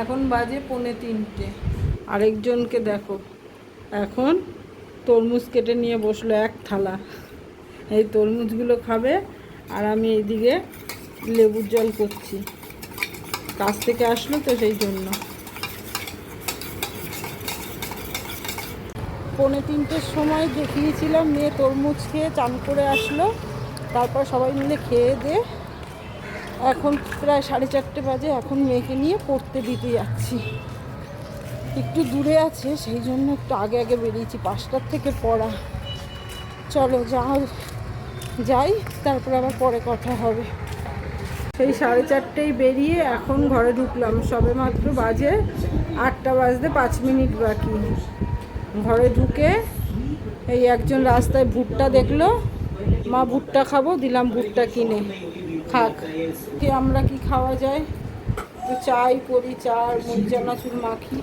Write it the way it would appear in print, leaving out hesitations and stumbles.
এখন বাজে 2:45। আরেকজনকে দেখো এখন তরমুজ কেটে নিয়ে বসলো এক থালা। এই তরমুজগুলো খাবে আর আমি এইদিকে লেবুর জল করছি। কাজ থেকে আসলো তো সেই জন্য। 2:45-র সময় দেখিয়েছিলাম, মেয়ে তরমুজ খেয়ে চান করে আসলো। তারপর সবাই মিলে খেয়ে দিয়ে এখন প্রায় 4:30 বাজে। এখন মেয়েকে নিয়ে পড়তে দিতে যাচ্ছি। একটু দূরে আছে সেই জন্য একটু আগে আগে বেরিয়েছি। 5টার থেকে পড়া। চলো যাই, তারপর আবার পরে কথা হবে। সেই 4:30 বেরিয়ে এখন ঘরে ঢুকলাম। সবে মাত্র বাজে 8টা বাজতে 5 মিনিট বাকি। ঘরে ঢুকে এই একজন রাস্তায় ভুট্টা দেখলো, মা ভুট্টা খাবো, দিলাম ভুট্টা কিনে খাক। আমরা কি খাওয়া যায়, তো চাই করি, চা আর মুগ চানাচুর মাখি।